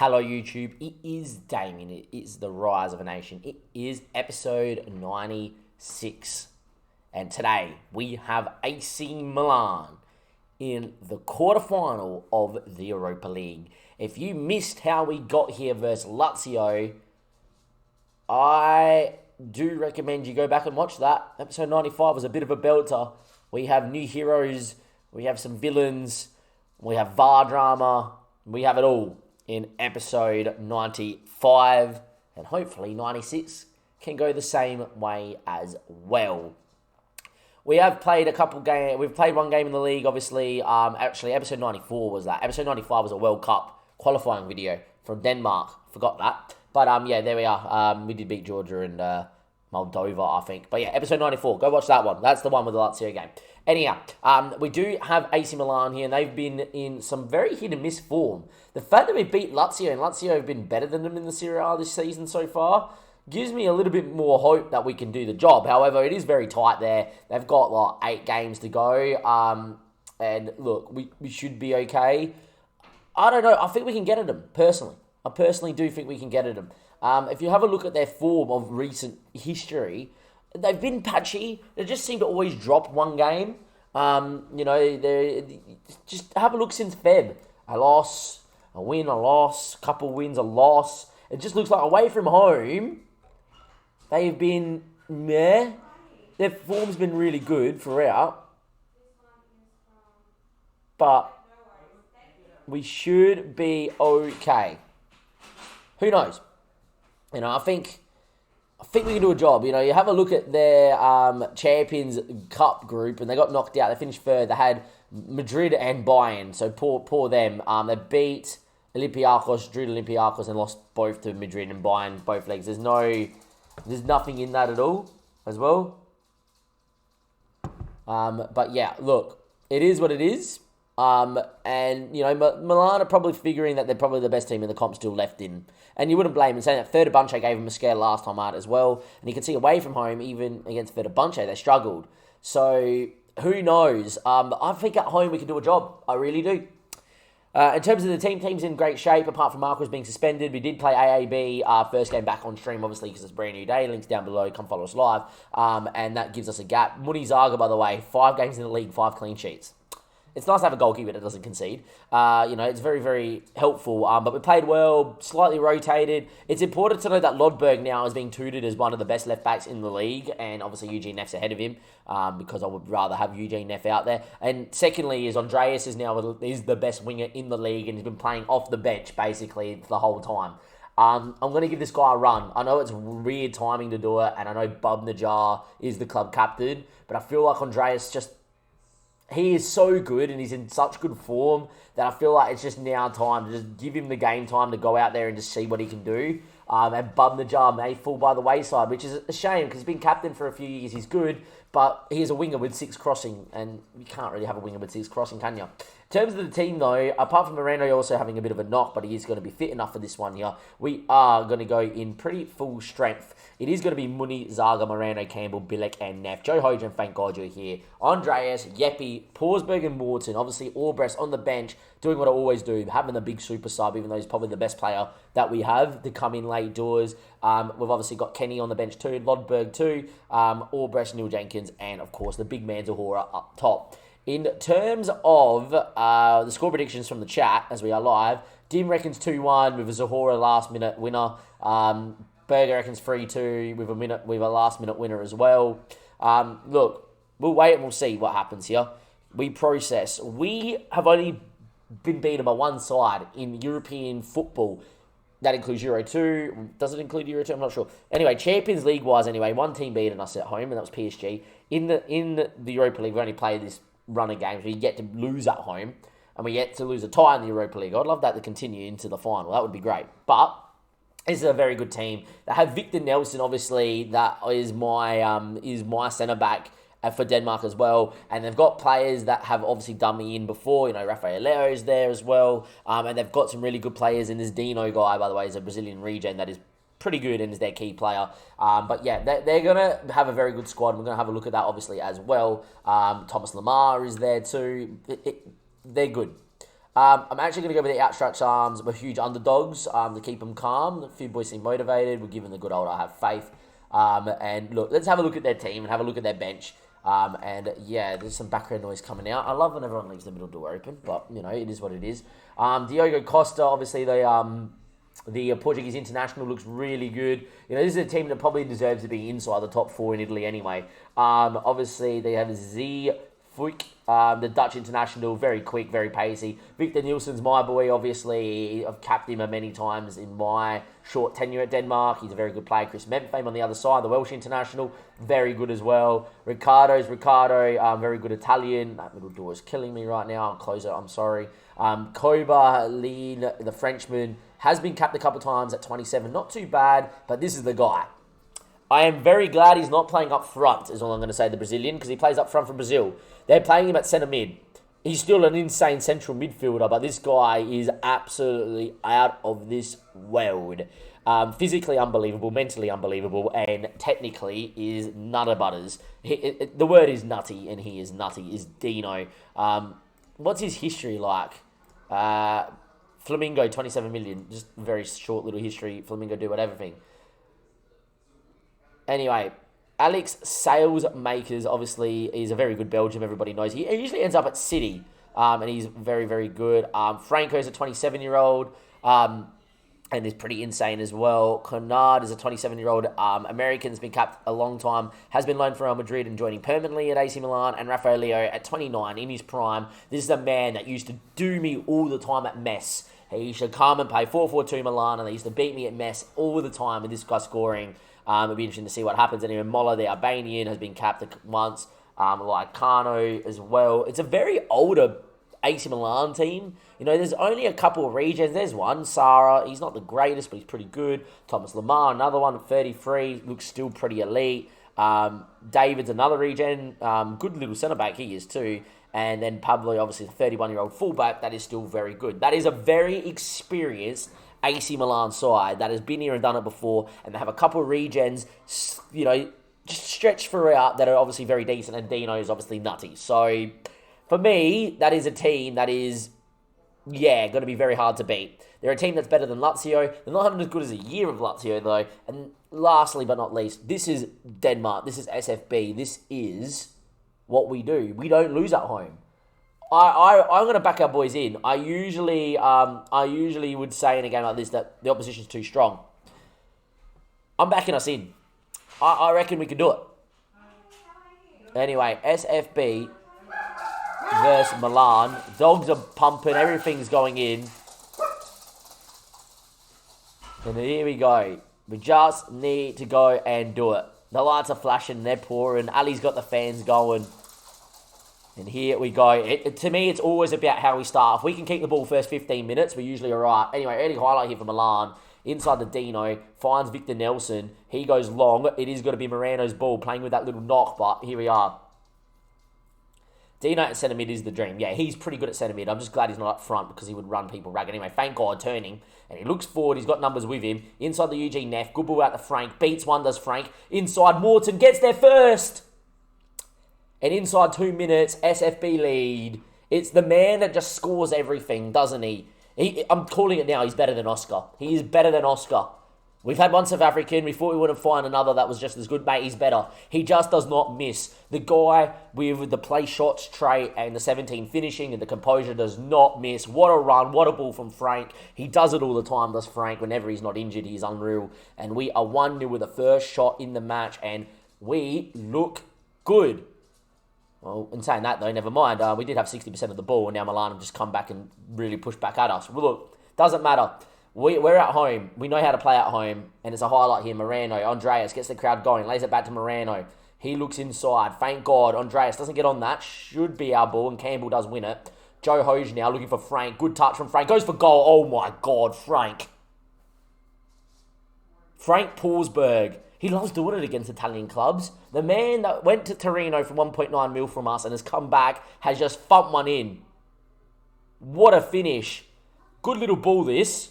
Hello YouTube, it is Damien, it is the Rise of a Nation, it is episode 96, and today we have AC Milan in the quarterfinal of the Europa League. If you missed how we got here versus Lazio, I do recommend you go back and watch that. Episode 95 was a bit of a belter. We have new heroes, we have some villains, we have VAR drama, we have it all in episode 95, and hopefully 96 can go the same way as well. We have played a couple games. We've played one game in the league, obviously. Actually, episode 94 was that. Episode 95 was a World Cup qualifying video from Denmark. Forgot that. But yeah, there we are. We did beat Georgia and Moldova, I think. But yeah, episode 94. Go watch that one. That's the one with the Lazio game. Anyhow, we do have AC Milan here, and they've been in some very hit and miss form. The fact that we beat Lazio, and Lazio have been better than them in the Serie A this season so far, gives me a little bit more hope that we can do the job. However, it is very tight there. They've got like 8 games to go, and look, we should be okay. I don't know. I think we can get at them, personally. I personally do think we can get at them. If you have a look at their form of recent history, they've been patchy. They just seem to always drop one game. They just have a look since Feb. A loss, a win, a loss, couple wins, a loss. It just looks like away from home, they've been meh. Their form's been really good throughout. But we should be okay. Who knows? I think we can do a job. You have a look at their Champions Cup group, and they got knocked out. They finished third. They had Madrid and Bayern, so poor them. They beat Olympiacos, drew Olympiacos, and lost both to Madrid and Bayern, both legs. There's nothing in that at all, as well. But yeah, look, it is what it is. And Milan are probably figuring that they're probably the best team in the comp still left in. And you wouldn't blame them, saying that Fenerbahce gave them a scare last time out as well. And you can see away from home, even against Fenerbahce, they struggled. So, who knows? I think at home we can do a job. I really do. In terms of the team's in great shape, apart from Marcos being suspended. We did play AAB, first game back on stream, obviously, because it's a brand new day. Links down below, come follow us live. And that gives us a gap. Muni Zaga, by the way, 5 games in the league, 5 clean sheets. It's nice to have a goalkeeper that doesn't concede. It's very, very helpful. But we played well, slightly rotated. It's important to know that Lodberg now is being touted as one of the best left-backs in the league. And obviously Eugene Neff's ahead of him, because I would rather have Eugene Neff out there. And secondly is Andreas is the best winger in the league, and he's been playing off the bench, basically, the whole time. I'm going to give this guy a run. I know it's weird timing to do it, and I know Bub Najar is the club captain, but I feel like Andreas he is so good and he's in such good form that I feel like it's just now time to just give him the game time to go out there and just see what he can do. And Bub Najar may fall by the wayside, which is a shame because he's been captain for a few years. He's good, but he is a winger with 6 crossing, and you can't really have a winger with 6 crossing, can you? In terms of the team, though, apart from Moreno also having a bit of a knock, but he is going to be fit enough for this one here, we are going to go in pretty full strength. It is going to be Muni, Zaga, Moreno, Campbell, Bilek, and Neff. Joe Hojan, thank God you're here. Andreas, Yepi, Forsberg, and Morton. Obviously, Albrecht on the bench, doing what I always do, having the big super sub, even though he's probably the best player that we have to come in late doors. We've obviously got Kenny on the bench too, Lodberg too, Albrecht, Neil Jenkins, and of course the big man Zahora up top. In terms of the score predictions from the chat, as we are live, Dim reckons 2-1 with a Zahora last-minute winner. Berger reckons 3-2 with a last-minute winner as well. Look, we'll wait and we'll see what happens here. We process. We have only been beaten by one side in European football. That includes Euro 2. Does it include Euro 2? I'm not sure. Anyway, Champions League-wise anyway, one team beaten us at home, and that was PSG. In the Europa League, we only played this run of games. We get to lose at home, and we get to lose a tie in the Europa League. I'd love that to continue into the final. That would be great. But this is a very good team. They have Victor Nelson, obviously, that is my centre-back for Denmark as well. And they've got players that have obviously done me in before. Rafael Leo's there as well. And they've got some really good players. And this Dino guy, by the way, is a Brazilian regen that is pretty good and is their key player. But yeah, they're going to have a very good squad. We're going to have a look at that, obviously, as well. Thomas Lamar is there too. They're good. I'm actually going to go with the outstretched arms. We're huge underdogs to keep them calm. A few boys seem motivated. We're giving the good old I have faith. And look, let's have a look at their team and have a look at their bench. And yeah, there's some background noise coming out. I love when everyone leaves the middle door open, but you know, it is what it is. Diogo Costa, obviously the Portuguese international, looks really good. You know, this is a team that probably deserves to be inside the top 4 in Italy anyway. Obviously they have Z Fuik, the Dutch international, very quick, very pacey. Victor Nielsen's my boy, obviously. I've capped him many times in my short tenure at Denmark. He's a very good player. Chris Memphame on the other side, the Welsh international, very good as well. Ricardo, very good Italian. That middle door is killing me right now. I'll close it, I'm sorry. Koba Lean, the Frenchman, has been capped a couple times at 27. Not too bad, but this is the guy. I am very glad he's not playing up front, is all I'm going to say, the Brazilian, because he plays up front for Brazil. They're playing him at centre mid. He's still an insane central midfielder, but this guy is absolutely out of this world. Physically unbelievable, mentally unbelievable, and technically is nutter butters. The word is nutty, and he is nutty, is Dino. What's his history like? Flamingo, 27 million. Just very short little history. Flamingo do whatever thing. Anyway, Alex Salesmakers, obviously, is a very good Belgian. Everybody knows. He usually ends up at City, and he's very, very good. Franco's a 27-year-old, and is pretty insane as well. Conard is a 27-year-old American's been capped a long time, has been loaned from Real Madrid and joining permanently at AC Milan. And Rafael Leo at 29 in his prime. This is a man that used to do me all the time at mess. He used to come and play 4-4-2 Milan, and they used to beat me at mess all the time with this guy scoring. It'll be interesting to see what happens. Anyway, Mola, the Albanian, has been capped once. Like Kano as well. It's a very older AC Milan team. You know, there's only a couple of regions. There's one, Sara. He's not the greatest, but he's pretty good. Thomas Lemar, another one at 33. Looks still pretty elite. David's another regen. Good little centre-back he is too. And then Pablo, obviously, the 31-year-old fullback. That is still very good. That is a very experienced AC Milan side that has been here and done it before, and they have a couple of regens, you know, just stretched throughout that are obviously very decent, and Dino is obviously nutty. So, for me, that is a team that is, going to be very hard to beat. They're a team that's better than Lazio. They're not having as good as a year of Lazio, though. And lastly but not least, this is Denmark. This is SFB. This is what we do. We don't lose at home. I'm going to back our boys in. I usually would say in a game like this that the opposition's too strong. I'm backing us in. I reckon we can do it. Anyway, SFB versus Milan. Dogs are pumping. Everything's going in. And here we go. We just need to go and do it. The lights are flashing. They're pouring. Ali's got the fans going. And here we go. To me, it's always about how we start. If we can keep the ball first 15 minutes, we're usually all right. Anyway, early highlight here for Milan. Inside the Dino. Finds Victor Nelson. He goes long. It is going to be Moreno's ball, playing with that little knock, but here we are. Dino at centre mid is the dream. Yeah, he's pretty good at centre mid. I'm just glad he's not up front because he would run people ragged. Anyway, thank God, turning. And he looks forward. He's got numbers with him. Inside the Eugene Neff. Good ball out to Frank. Beats one, does Frank. Inside Morton. Gets there first. And inside 2 minutes, SFB lead. It's the man that just scores everything, doesn't he? I'm calling it now. He's better than Oscar. He is better than Oscar. We've had one South African. We thought we wouldn't find another that was just as good. Mate, he's better. He just does not miss. The guy with the play shots trait and the 17 finishing and the composure does not miss. What a run. What a ball from Frank. He does it all the time, does Frank. Whenever he's not injured, he's unreal. And we are 1-0 with the first shot in the match. And we look good. Well, in saying that, though, never mind. We did have 60% of the ball, and now Milan have just come back and really pushed back at us. Well, look, doesn't matter. We're at home. We know how to play at home, and it's a highlight here. Moreno, Andreas gets the crowd going, lays it back to Moreno. He looks inside. Thank God. Andreas doesn't get on that. Should be our ball, and Campbell does win it. Joe Hoge now looking for Frank. Good touch from Frank. Goes for goal. Oh, my God, Frank. Frank Paulsberg. He loves doing it against Italian clubs. The man that went to Torino for 1.9 mil from us and has come back has just thumped one in. What a finish. Good little ball, this.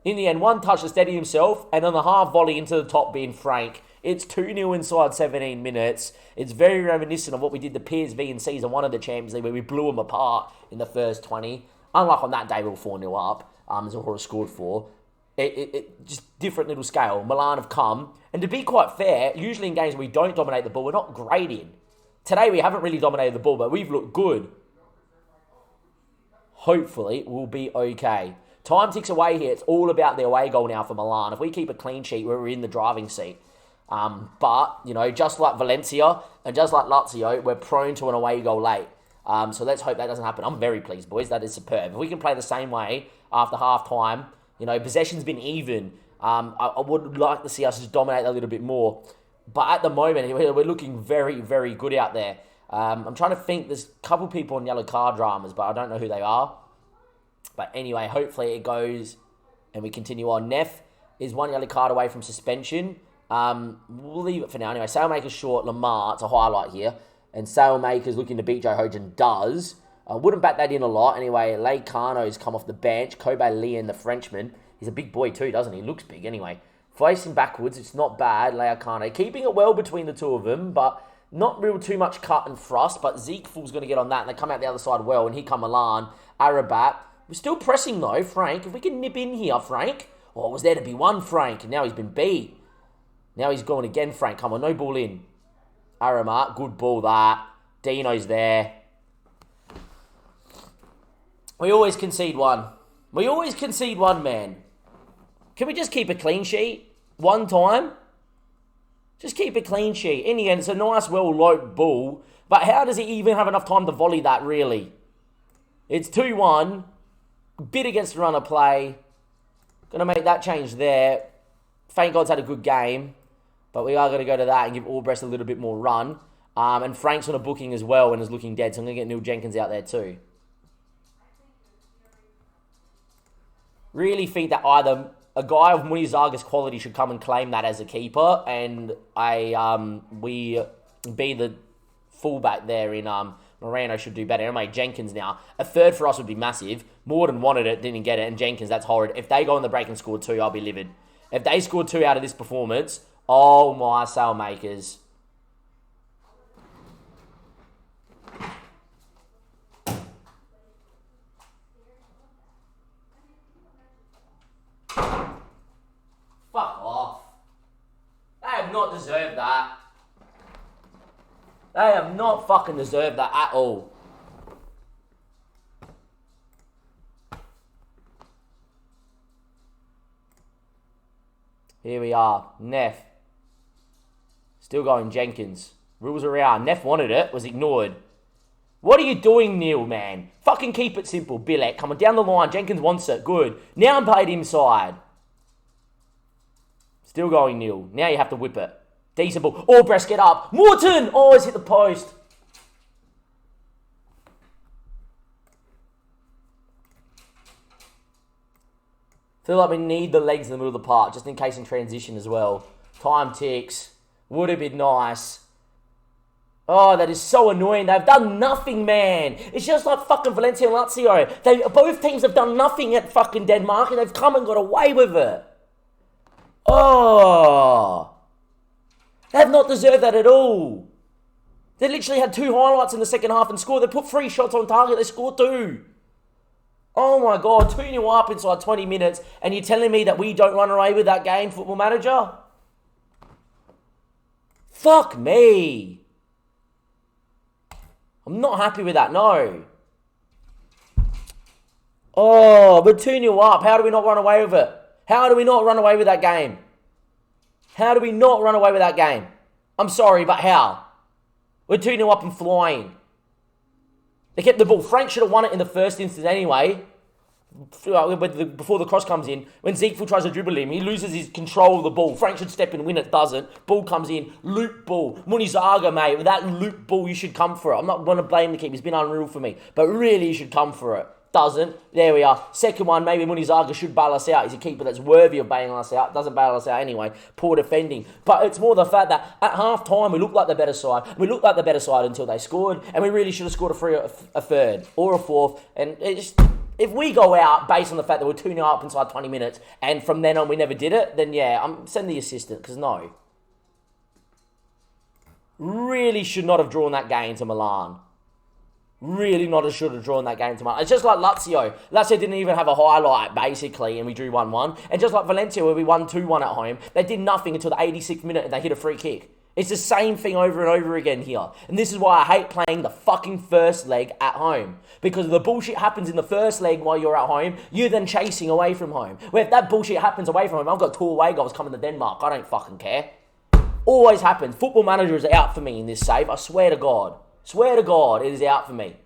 In the end, one touch to steady himself, and on the half volley into the top being Frank. It's 2-0 inside 17 minutes. It's very reminiscent of what we did to PSV in Season 1 of the Champions League, where we blew them apart in the first 20. unlike on that day we were 4-0 up, Zahora scored 4. It just different little scale. Milan have come, and to be quite fair, usually in games where we don't dominate the ball, we're not great in. Today we haven't really dominated the ball, but we've looked good. Hopefully we'll be okay. Time ticks away here. It's all about the away goal now for Milan. If we keep a clean sheet, we're in the driving seat. But, you know, just like Valencia and just like Lazio, we're prone to an away goal late. So let's hope that doesn't happen. I'm very pleased, boys. That is superb. If we can play the same way after half-time, you know, possession's been even. I would like to see us just dominate a little bit more. But at the moment, we're looking very, very good out there. I'm trying to think. There's a couple people on yellow card dramas, but I don't know who they are. But anyway, hopefully it goes and we continue on. Neff is 1 yellow card away from suspension. We'll leave it for now. Anyway, Sailmaker's short, Lamar, it's a highlight here. And Sailmaker's looking to beat Joe Hogan, does. I wouldn't bat that in a lot. Anyway, Leicano's come off the bench. Kobe Leon, the Frenchman. He's a big boy too, doesn't he? Looks big anyway. Facing backwards, it's not bad, Leicano. Keeping it well between the two of them, but not real too much cut and thrust. But Zeke Fool's going to get on that, and they come out the other side well. And here come Milan, Arabat. We're still pressing though, Frank. If we can nip in here, Frank. Oh, it was there to be one, Frank. And now he's been beat. Now he's going again, Frank. Come on, no ball in. Aramat, good ball that. Dino's there. We always concede one. We always concede one, man. Can we just keep a clean sheet? One time? Just keep a clean sheet. In the end, it's a nice, well-loped ball. But how does he even have enough time to volley that, really? It's 2-1. Bit against the run of play. Going to make that change there. Thank God's had a good game. But we are going to go to that and give Albrecht a little bit more run. And Frank's on a booking as well and is looking dead. So I'm going to get Neil Jenkins out there too. Really think that either a guy of Muniz-Zaga's quality should come and claim that as a keeper. And we be the fullback there in... Moreno should do better. Anyway, Jenkins now. A third for us would be massive. Morden wanted it, didn't get it. And Jenkins, that's horrid. If they go on the break and score 2, I'll be livid. If they scored 2 out of this performance, oh my Sailmakers. Fuck off. They have not deserved that. They have not fucking deserved that at all. Here we are. Neff. Still going Jenkins. Rules around. Neff wanted it. Was ignored. What are you doing, Neil, man? Fucking keep it simple. Bilek coming down the line. Jenkins wants it. Good. Now I'm played inside. Still going, Neil. Now you have to whip it. Decent ball. Albrecht, get up. Morton! Oh, he's hit the post. Feel like we need the legs in the middle of the park, just in case in transition as well. Time ticks. Would have been nice. Oh, that is so annoying. They've done nothing, man. It's just like fucking Valencia and Lazio. Both teams have done nothing at fucking Denmark, and they've come and got away with it. Oh... They have not deserved that at all. They literally had 2 highlights in the second half and scored. They put 3 shots on target. They scored 2. Oh my God. 2-0 up inside 20 minutes. And you're telling me that we don't run away with that game, Football Manager? Fuck me. I'm not happy with that. No. Oh, we're 2-0 up. How do we not run away with it? How do we not run away with that game? How do we not run away with that game? I'm sorry, but how? We're 2-0 up and flying. They kept the ball. Frank should have won it in the first instance anyway. Before the cross comes in. When Zeke tries to dribble him, he loses his control of the ball. Frank should step in and win it. Doesn't. Ball comes in. Loop ball. Muniz-Zaga, mate. With that loop ball, you should come for it. I'm not going to blame the keeper. He's been unreal for me. But really, you should come for it. Doesn't. There we are. Second one, maybe Muniz-Zaga should bail us out. He's a keeper that's worthy of bailing us out. Doesn't bail us out anyway. Poor defending. But it's more the fact that at half-time, we looked like the better side. We looked like the better side until they scored. And we really should have scored a third or a fourth. And it's, if we go out based on the fact that we're 2-0 up inside 20 minutes and from then on we never did it, then yeah, I'm send the assistant because no. Really should not have drawn that game to Milan. Really not as should have drawn that game tomorrow. It's just like Lazio. Lazio didn't even have a highlight, basically, and we drew 1-1. And just like Valencia, where we won 2-1 at home, they did nothing until the 86th minute and they hit a free kick. It's the same thing over and over again here. And this is why I hate playing the fucking first leg at home. Because the bullshit happens in the first leg while you're at home, you're then chasing away from home. Where if that bullshit happens away from home, I've got 2 away goals coming to Denmark. I don't fucking care. Always happens. Football Manager is out for me in this save. I swear to God. Swear to God, it is out for me.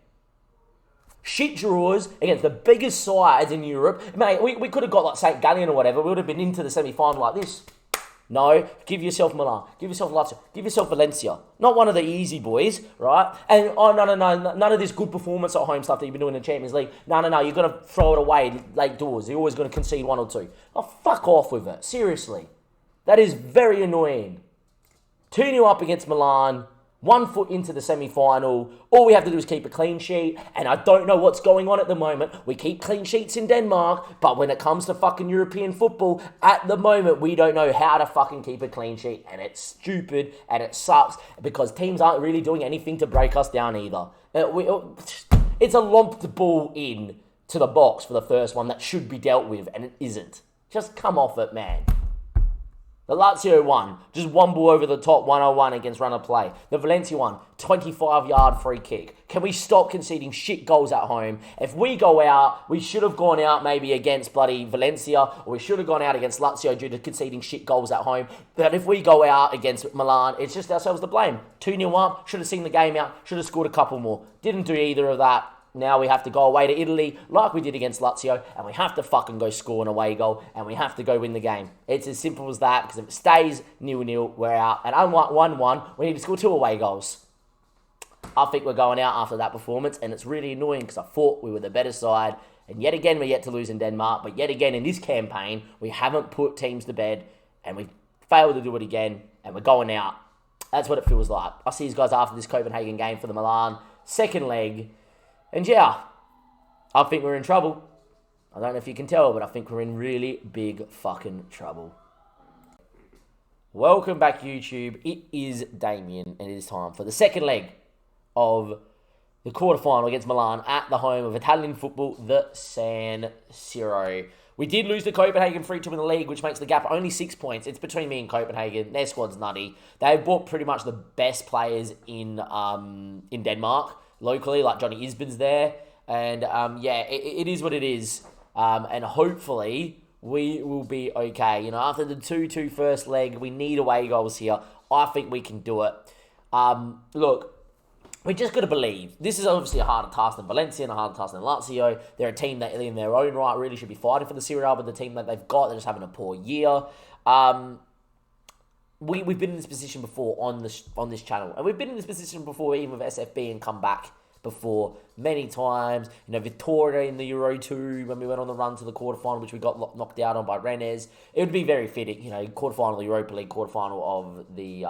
Shit draws against the biggest sides in Europe. Mate, we could have got like St. Gallen or whatever. We would have been into the semi-final like this. No, give yourself Milan. Give yourself Lazio. Give yourself Valencia. Not one of the easy boys, right? And, oh, no. None of this good performance at home stuff that you've been doing in the Champions League. No. You're going to throw it away late doors. You're always going to concede 1 or 2. Oh, fuck off with it. Seriously. That is very annoying. 2-0 up against Milan. 1 foot into the semi-final. All we have to do is keep a clean sheet. And I don't know what's going on at the moment. We keep clean sheets in Denmark. But when it comes to fucking European football, at the moment, we don't know how to fucking keep a clean sheet. And it's stupid. And it sucks. Because teams aren't really doing anything to break us down either. It's a lumped ball in to the box for the first one that should be dealt with. And it isn't. Just come off it, man. The Lazio one, just 1 ball over the top, 101 against run of play. The Valencia one, 25-yard free kick. Can we stop conceding shit goals at home? If we go out, we should have gone out maybe against bloody Valencia, or we should have gone out against Lazio due to conceding shit goals at home. But if we go out against Milan, it's just ourselves to blame. 2-0 up, should have seen the game out, should have scored a couple more. Didn't do either of that. Now we have to go away to Italy like we did against Lazio, and we have to fucking go score an away goal, and we have to go win the game. It's as simple as that, because if it stays 0-0, we're out. And unlike 1-1, we need to score 2 away goals. I think we're going out after that performance, and it's really annoying because I thought we were the better side, and yet again we're yet to lose in Denmark, but yet again in this campaign, we haven't put teams to bed, and we failed to do it again, and we're going out. That's what it feels like. I'll see you guys after this Copenhagen game for the Milan second leg. And yeah, I think we're in trouble. I don't know if you can tell, but I think we're in really big fucking trouble. Welcome back, YouTube. It is Damien, and it is time for the second leg of the quarterfinal against Milan at the home of Italian football, the San Siro. We did lose to Copenhagen 3-2 in the league, which makes the gap only 6 points. It's between me and Copenhagen. Their squad's nutty. They've bought pretty much the best players in Denmark. Locally, like Johnny Isbin's there. And, it is what it is. And hopefully, we will be okay. You know, after the 2-2 first leg, we need away goals here. I think we can do it. Look, we just got to believe. This is obviously a harder task than Valencia and a harder task than Lazio. They're a team that, in their own right, really should be fighting for the Serie A, but the team that they've got, they're just having a poor year. We've been in this position before on this channel, and we've been in this position before even with SFB and come back before many times. You know, Vittoria in the Euro 2 when we went on the run to the quarterfinal, which we got knocked out on by Rennes. It would be very fitting, you know, quarterfinal of the Europa League, quarterfinal of the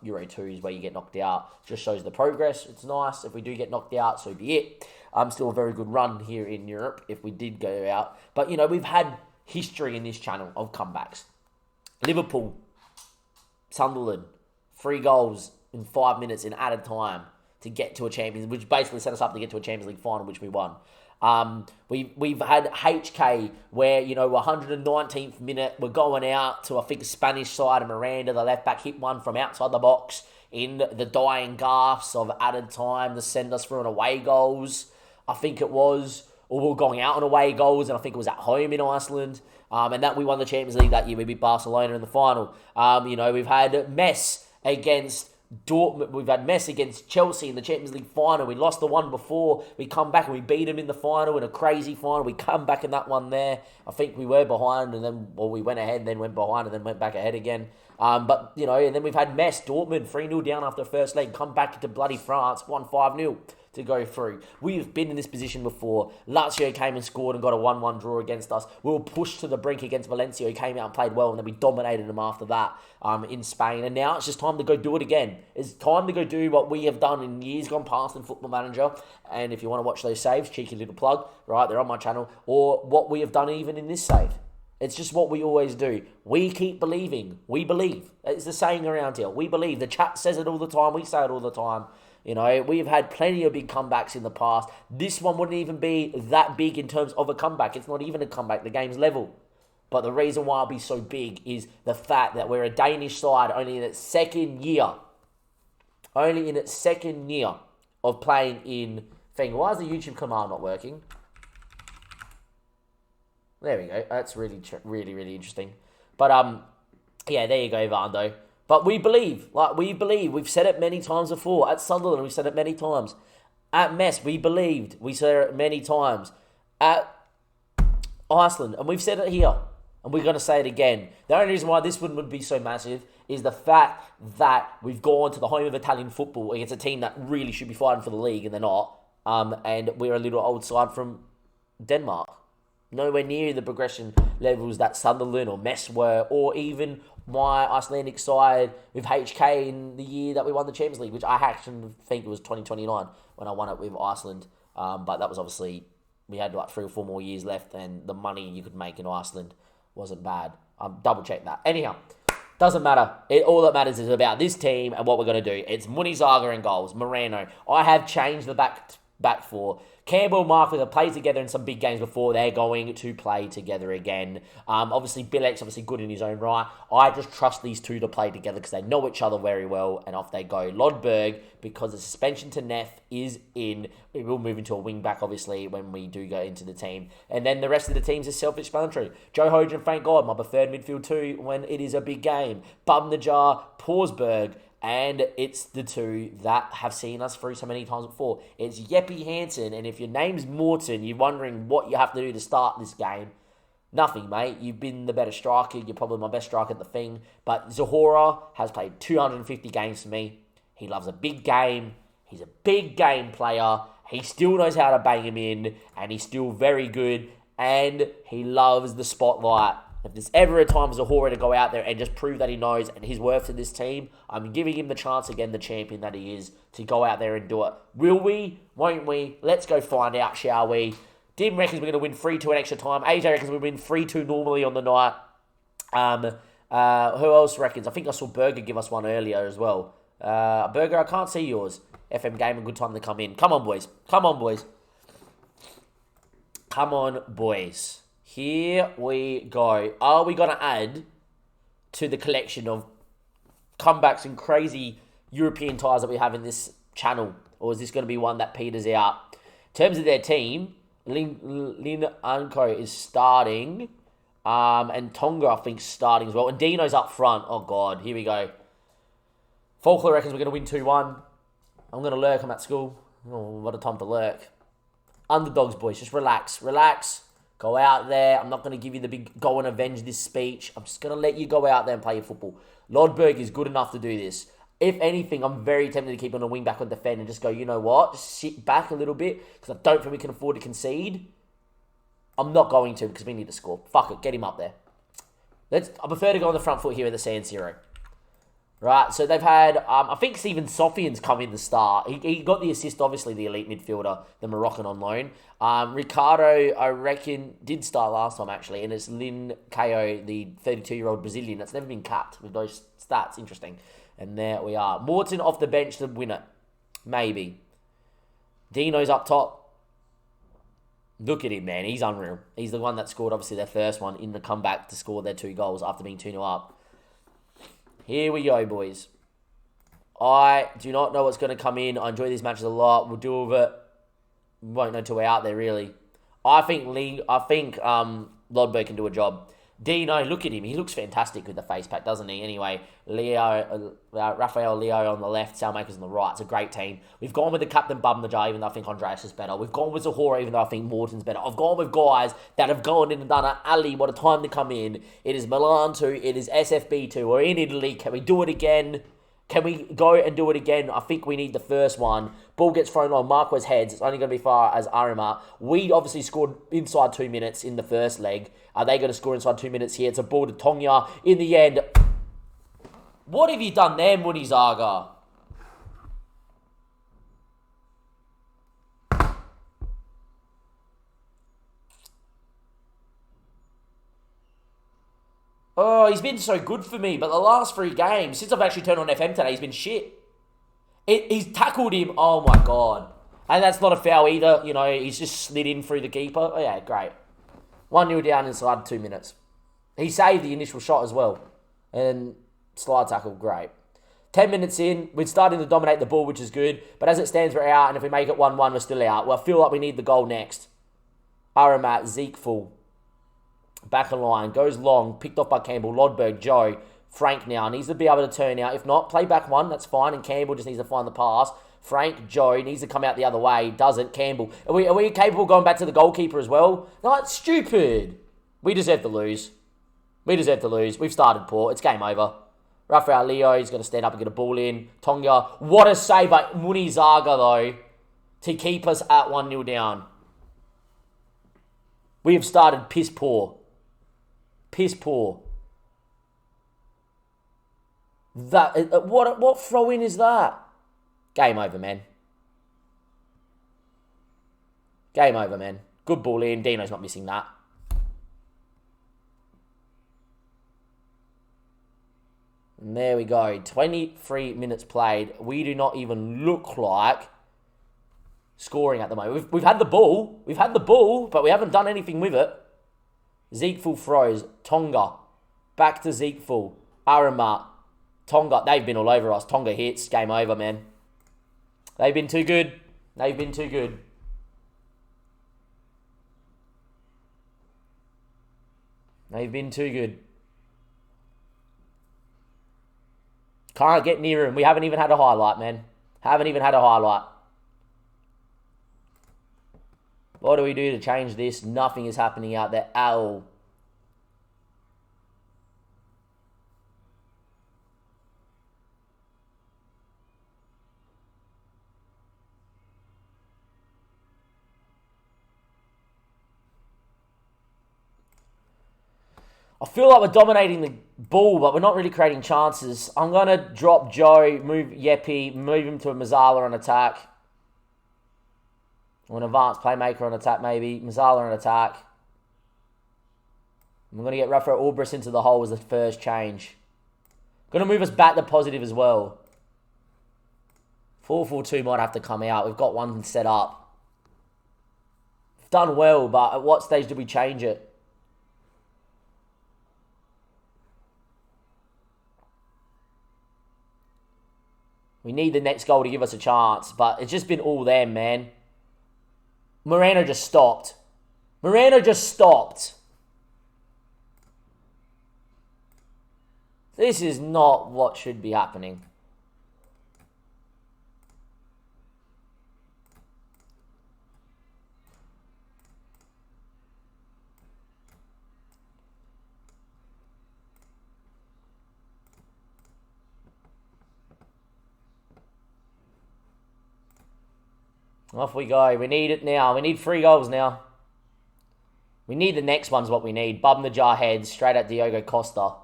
Euro 2s where you get knocked out. Just shows the progress. It's nice. If we do get knocked out, so be it. Still a very good run here in Europe if we did go out. But, you know, we've had history in this channel of comebacks. Liverpool, Sunderland, 3 goals in 5 minutes in added time to get to a Champions, which basically set us up to get to a Champions League final, which we won. We've had HK where, you know, 119th minute, we're going out to, I think, a Spanish side, and Miranda, the left back, hit one from outside the box in the dying gasps of added time to send us through an away goals, I think it was. Or we were going out on away goals, and I think it was at home in Iceland. And that we won the Champions League that year. We beat Barcelona in the final. You know, we've had Messi against Dortmund. We've had Messi against Chelsea in the Champions League final. We lost the one before. We come back and we beat them in the final, in a crazy final. We come back in that one there. I think we were behind, and then, well, we went ahead and then went behind and then went back ahead again. But, you know, and then we've had Messi, Dortmund, 3-0 down after the first leg, come back into bloody France, won 5-0. To go through. We've been in this position before. Lazio came and scored and got a 1-1 draw against us. We were pushed to the brink against Valencia, who came out and played well, and then we dominated them after that in Spain. And now it's just time to go do it again. It's time to go do what we have done in years gone past in Football Manager. And if you want to watch those saves, cheeky little plug, right, they're on my channel, or what we have done even in this save. It's just what we always do. We keep believing. We believe. It's the saying around here. We believe. The chat says it all the time. We say it all the time. You know, we've had plenty of big comebacks in the past. This one wouldn't even be that big in terms of a comeback. It's not even a comeback. The game's level. But the reason why it'll be so big is the fact that we're a Danish side only in its second year. Only in its second year of playing in thing. Why is the YouTube command not working? There we go. That's really interesting. But yeah, there you go, Vando. But we believe. We've said it many times before. At Sunderland, we've said it many times. At Mess, we believed. We said it many times. At Iceland, and we've said it here. And we're going to say it again. The only reason why this one would be so massive is the fact that we've gone to the home of Italian football against a team that really should be fighting for the league, and they're not. And we're a little old side from Denmark. Nowhere near the progression levels that Sunderland or Mess were, or even my Icelandic side with HK in the year that we won the Champions League, which I actually think it was 2029 when I won it with Iceland. But that was obviously, we had like 3 or 4 more years left, and the money you could make in Iceland wasn't bad. Double check that. Anyhow, doesn't matter. All that matters is about this team and what we're going to do. It's Munizaga in goals. Moreno. I have changed the back four. Campbell and Markley have played together in some big games before. They're going to play together again. Obviously, Bilek's obviously good in his own right. I just trust these two to play together because they know each other very well, and off they go. Lodberg, because the suspension to Neff is in. We will move into a wing-back, obviously, when we do go into the team. And then the rest of the teams is self-explanatory. Joe Hogan, thank God, my preferred midfield too when it is a big game. Bum the Jar, Forsberg. And it's the two that have seen us through so many times before. It's Jeppe Hansen, and if your name's Morton, you're wondering what you have to do to start this game. Nothing, mate. You've been the better striker. You're probably my best striker at the thing. But Zahora has played 250 games for me. He loves a big game. He's a big game player. He still knows how to bang him in, and he's still very good, and he loves the spotlight. If there's ever a time for Zahora to go out there and just prove that he knows and his worth to this team, I'm giving him the chance again, the champion that he is, to go out there and do it. Will we? Won't we? Let's go find out, shall we? Dim reckons we're going to win 3-2 in extra time. AJ reckons we'll win 3-2 normally on the night. Who else reckons? I think I saw Berger give us one earlier as well. Berger, I can't see yours. FM game, a good time to come in. Come on, boys. Come on, boys. Come on, boys. Here we go. Are we going to add to the collection of comebacks and crazy European ties that we have in this channel? Or is this going to be one that peters out? In terms of their team, Lin Anko is starting. And Tonga, I think, starting as well. And Dino's up front. Oh, God. Here we go. Faulkner reckons we're going to win 2-1. I'm going to lurk. I'm at school. Oh, what a time to lurk. Underdogs, boys. Just relax. Relax. Go out there. I'm not going to give you the big go and avenge this speech. I'm just going to let you go out there and play your football. Lodberg is good enough to do this. If anything, I'm very tempted to keep on a wing back on defend and just go, you know what? Just sit back a little bit because I don't think we can afford to concede. I'm not going to because we need to score. Fuck it. Get him up there. I prefer to go on the front foot here at the San Siro. Right, so they've had, I think Steven Sofian's come in the start. He got the assist, obviously, the elite midfielder, the Moroccan on loan. Ricardo, I reckon, did start last time, actually, and it's Lin Ko, the 32-year-old Brazilian that's never been capped with those stats. Interesting. And there we are. Morton off the bench to win it. Maybe. Dino's up top. Look at him, man. He's unreal. He's the one that scored, obviously, their first one in the comeback to score their 2 goals after being 2-0 up. Here we go, boys. I do not know what's going to come in. I enjoy these matches a lot. We'll deal with it. We won't know until we're out there, really. I think Lodberg can do a job. Dino, look at him. He looks fantastic with the face pack, doesn't he? Anyway, Rafael Leo on the left, Salmakers on the right. It's a great team. We've gone with the captain Bum the Jar, even though I think Andreas is better. We've gone with Zahora, even though I think Morton's better. I've gone with guys that have gone in and done it. Ali, what a time to come in. It is Milan 2. It is SFB 2. We're in Italy. Can we do it again? Can we go and do it again? I think we need the first one. Ball gets thrown on Marquez heads. It's only going to be far as Arima. We obviously scored inside 2 minutes in the first leg. Are they going to score inside 2 minutes here? It's a ball to Tonga. In the end, what have you done there, Munizaga? Oh, he's been so good for me, but the last 3 games, since I've actually turned on FM today, he's been shit. He's tackled him. Oh my god. And that's not a foul either. You know, he's just slid in through the keeper. Oh, yeah, great. 1-0 down inside 2 minutes. He saved the initial shot as well. And slide tackle, great. 10 minutes in, we're starting to dominate the ball, which is good. But as it stands, we're out. And if we make it 1-1, we're still out. Well, I feel like we need the goal next. Aramat, Zeke full. Back in line. Goes long. Picked off by Campbell. Lodberg, Joe. Frank now needs to be able to turn out. If not, play back one. That's fine. And Campbell just needs to find the pass. Frank, Joe needs to come out the other way. Doesn't. Campbell. Are we capable of going back to the goalkeeper as well? No, it's stupid. We deserve to lose. We deserve to lose. We've started poor. It's game over. Rafael Leo, he's going to stand up and get a ball in. Tonga. What a save by Munizaga, though, to keep us at 1-0 down. We have started piss poor. Piss poor. That what throw-in is that? Game over, man. Game over, man. Good ball in. Dino's not missing that. And there we go. 23 minutes played. We do not even look like scoring at the moment. We've had the ball. We've had the ball, but we haven't done anything with it. Zeke full throws. Tonga. Back to Zeke full. Aramat. Tonga. They've been all over us. Tonga hits. Game over, man. They've been too good. They've been too good. They've been too good. Can't get near him. We haven't even had a highlight, man. Haven't even had a highlight. What do we do to change this? Nothing is happening out there. Ow. I feel like we're dominating the ball, but we're not really creating chances. I'm going to drop Joe, move Yepi, move him to a Mazzala on attack. Or an advanced playmaker on attack, maybe. Mazzala on attack. I'm going to get Rafael Albris into the hole as the first change. Going to move us back to positive as well. 4-4-2 might have to come out. We've got one set up. We've done well, but at what stage do we change it? We need the next goal to give us a chance, but it's just been all them, man. Moreno just stopped. Moreno just stopped. This is not what should be happening. Off we go. We need it now. We need 3 goals now. We need the next one's what we need. Bum the jar heads straight at Diogo Costa.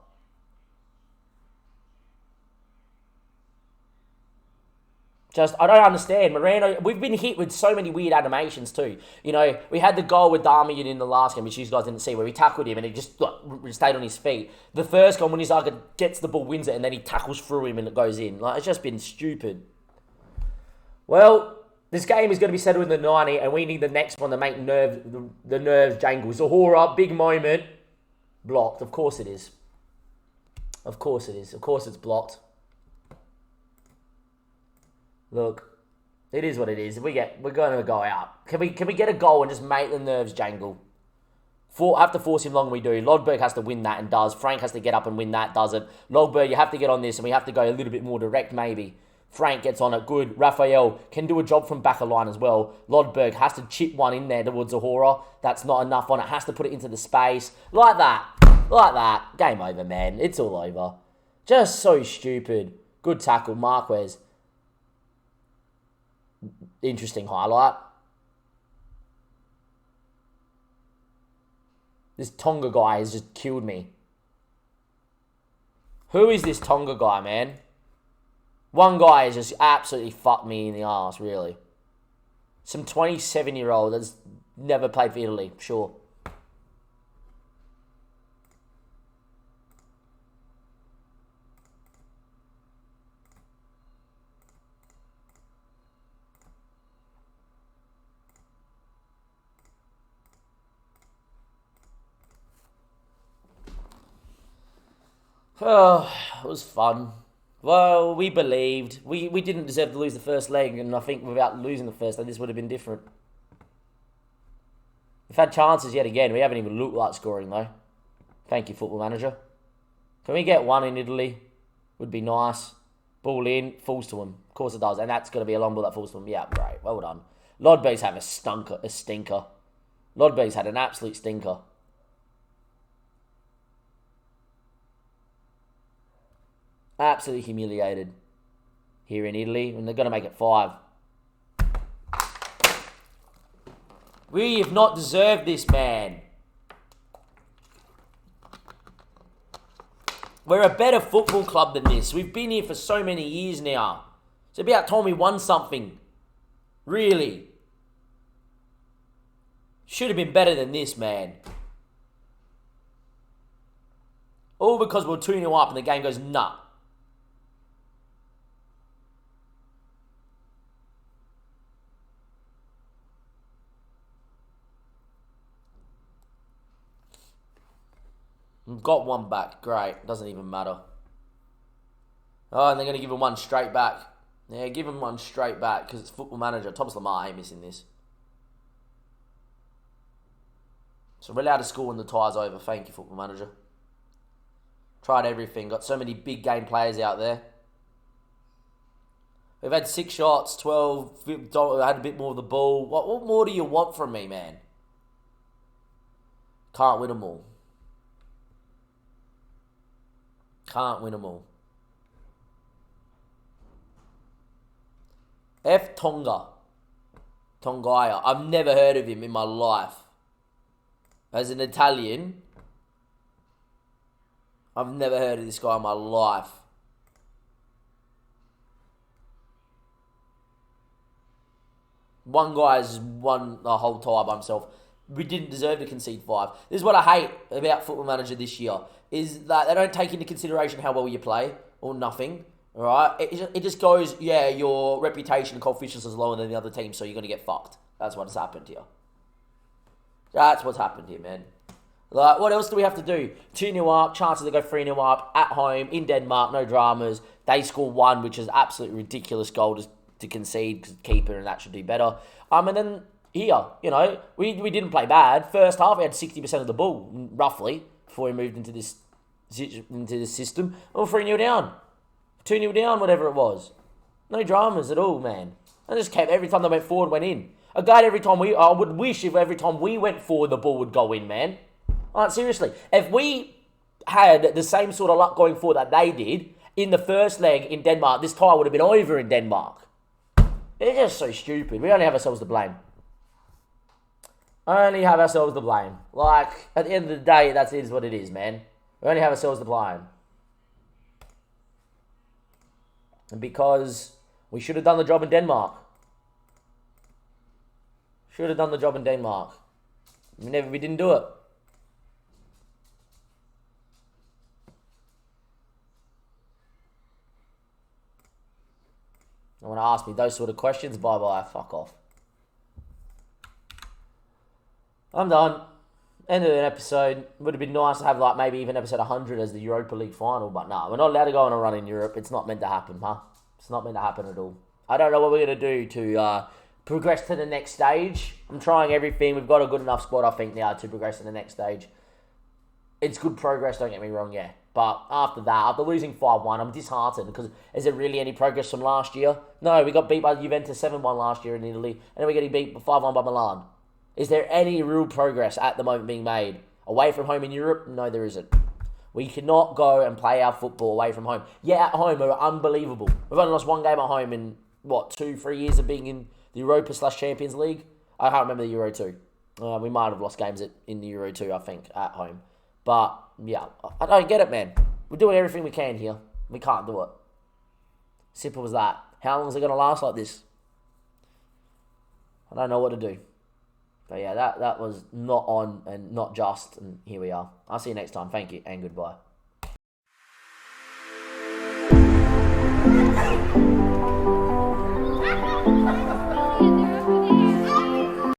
Just, I don't understand. Moreno, we've been hit with so many weird animations too. You know, we had the goal with Darmian in the last game, which you guys didn't see, where we tackled him and he just stayed on his feet. The first goal, when Munizaga gets the ball, wins it, and then he tackles through him and it goes in. Like, it's just been stupid. Well, this game is going to be settled in the 90, and we need the next one to make the nerves jangle. Zahora, big moment. Blocked. Of course it is. Of course it is. Of course it's blocked. Look, it is what it is. We're going to go out. Can we get a goal and just make the nerves jangle? Have to force him long, we do. Lodberg has to win that and does. Frank has to get up and win that, doesn't. Lodberg, you have to get on this, and we have to go a little bit more direct, maybe. Frank gets on it, good. Raphael can do a job from back of line as well. Lodberg has to chip one in there towards Zahora. That's not enough on it. Has to put it into the space. Like that. Like that. Game over, man. It's all over. Just so stupid. Good tackle, Marquez. Interesting highlight. This Tonga guy has just killed me. Who is this Tonga guy, man? One guy has just absolutely fucked me in the arse, really. Some 27-year-old that's never played for Italy, sure. Oh, it was fun. Well, we believed. We didn't deserve to lose the first leg, and I think without losing the first leg, this would have been different. We've had chances yet again. We haven't even looked like scoring, though. Thank you, Football Manager. Can we get one in Italy? Would be nice. Ball in, falls to him. Of course it does, and that's going to be a long ball that falls to him. Yeah, great. Well done. Lodbe's have a stinker. Lodbe's had an absolute stinker. Absolutely humiliated here in Italy, and they're going to make it 5. We have not deserved this, man. We're a better football club than this. We've been here for so many years now. It's about time we won something. Really. Should have been better than this, man. All because we're 2-0 up and the game goes nut. We've got one back. Great. Doesn't even matter. Oh, and they're going to give him one straight back. Yeah, give him one straight back because it's Football Manager. Thomas Lamar ain't missing this. So we're allowed to score when the tie's over. Thank you, Football Manager. Tried everything. Got so many big game players out there. We've had 6 shots, 12. Had a bit more of the ball. What more do you want from me, man? Can't win them all. Can't win them all. F. Tonga. Tongaya. I've never heard of him in my life. As an Italian, I've never heard of this guy in my life. One guy has won the whole tie by himself. We didn't deserve to concede 5. This is what I hate about Football Manager this year, is that they don't take into consideration how well you play, or nothing. Alright? It just goes, yeah, your reputation and coefficients is lower than the other team, so you're going to get fucked. That's what's happened here. That's what's happened here, man. Like, what else do we have to do? 2-0 up, chances to go 3-0 up, at home, in Denmark, no dramas. They score 1, which is absolutely ridiculous goal to concede, because keeper, and that should do better. And then here, you know, we didn't play bad. First half, we had 60% of the ball, roughly, before we moved into this system. We're 3-0 down. 2-0 down, whatever it was. No dramas at all, man. I just kept, every time they went forward, went in. I would wish if every time we went forward, the ball would go in, man. Like, seriously. If we had the same sort of luck going forward that they did in the first leg in Denmark, this tie would have been over in Denmark. It's just so stupid. We only have ourselves to blame. Only have ourselves to blame. Like, at the end of the day, that is what it is, man. We only have ourselves to blame. And because we should have done the job in Denmark. Should have done the job in Denmark. We didn't do it. I want to ask me those sort of questions. Bye-bye. Fuck off. I'm done. End of an episode. Would have been nice to have like maybe even episode 100 as the Europa League final, but nah, we're not allowed to go on a run in Europe. It's not meant to happen, huh? It's not meant to happen at all. I don't know what we're going to do to progress to the next stage. I'm trying everything. We've got a good enough squad, I think, now to progress to the next stage. It's good progress, don't get me wrong, yeah. But after that, after losing 5-1, I'm disheartened because is there really any progress from last year? No, we got beat by Juventus 7-1 last year in Italy, and then we're getting beat 5-1 by Milan. Is there any real progress at the moment being made? Away from home in Europe? No, there isn't. We cannot go and play our football away from home. Yeah, at home, we're unbelievable. We've only lost 1 game at home in, 2-3 years of being in the Europa/Champions League? I can't remember the Euro 2. We might have lost games in the Euro 2, I think, at home. But, yeah, I don't get it, man. We're doing everything we can here. We can't do it. Simple as that. How long is it going to last like this? I don't know what to do. But yeah, that was not on and not just, and here we are. I'll see you next time. Thank you and goodbye.